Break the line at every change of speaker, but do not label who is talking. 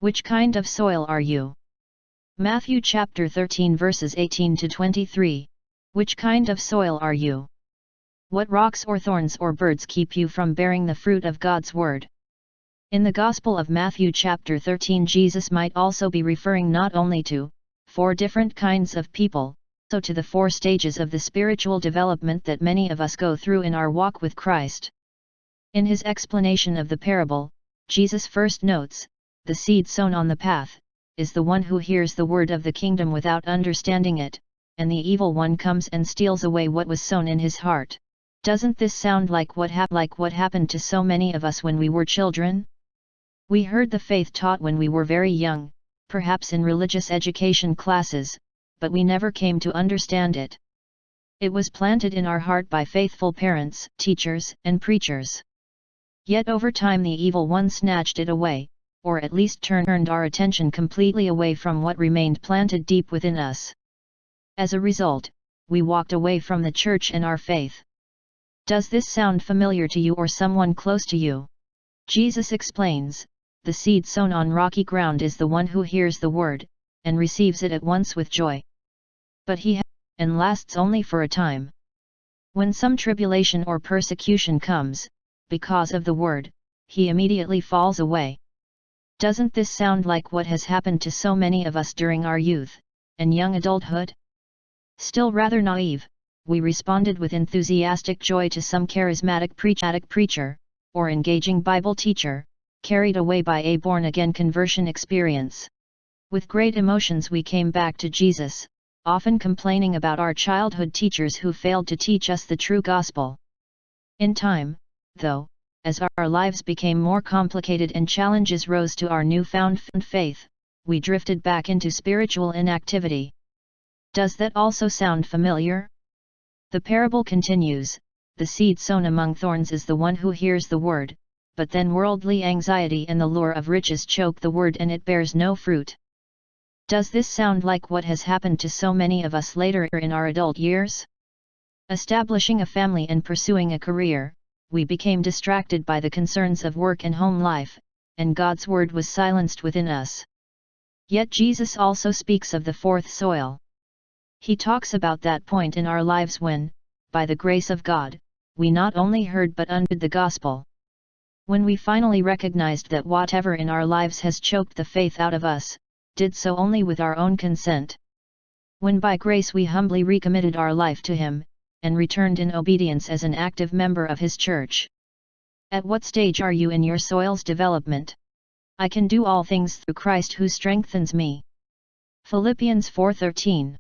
Which kind of soil are you? Matthew chapter 13 verses 18 to 23. Which kind of soil are you? What rocks or thorns or birds keep you from bearing the fruit of God's word? In the Gospel of Matthew chapter 13, Jesus might also be referring not only to 4 different kinds of people, so to the 4 stages of the spiritual development that many of us go through in our walk with Christ. In his explanation of the parable, Jesus first notes, the seed sown on the path is the one who hears the word of the kingdom without understanding it, and the evil one comes and steals away what was sown in his heart. Doesn't this sound like what happened to so many of us when we were children? We heard the faith taught when we were very young, perhaps in religious education classes, but we never came to understand it. It was planted in our heart by faithful parents, teachers, and preachers. Yet over time the evil one snatched it away, or at least turned our attention completely away from what remained planted deep within us. As a result, we walked away from the church and our faith. Does this sound familiar to you or someone close to you? Jesus explains, the seed sown on rocky ground is the one who hears the word, and receives it at once with joy. But he and lasts only for a time. When some tribulation or persecution comes, because of the word, he immediately falls away. Doesn't this sound like what has happened to so many of us during our youth and young adulthood? Still rather naive, we responded with enthusiastic joy to some charismatic preacher, or engaging Bible teacher, carried away by a born-again conversion experience. With great emotions we came back to Jesus, often complaining about our childhood teachers who failed to teach us the true gospel. In time, though, as our lives became more complicated and challenges rose to our newfound faith, we drifted back into spiritual inactivity. Does that also sound familiar? The parable continues, the seed sown among thorns is the one who hears the word, but then worldly anxiety and the lure of riches choke the word and it bears no fruit. Does this sound like what has happened to so many of us later in our adult years? Establishing a family and pursuing a career, we became distracted by the concerns of work and home life, and God's word was silenced within us. Yet Jesus also speaks of the 4th soil. He talks about that point in our lives when, by the grace of God, we not only heard but understood the gospel. When we finally recognized that whatever in our lives has choked the faith out of us, did so only with our own consent. When by grace we humbly recommitted our life to Him, and returned in obedience as an active member of His church. At what stage are you in your soil's development? I can do all things through Christ who strengthens me. Philippians 4:13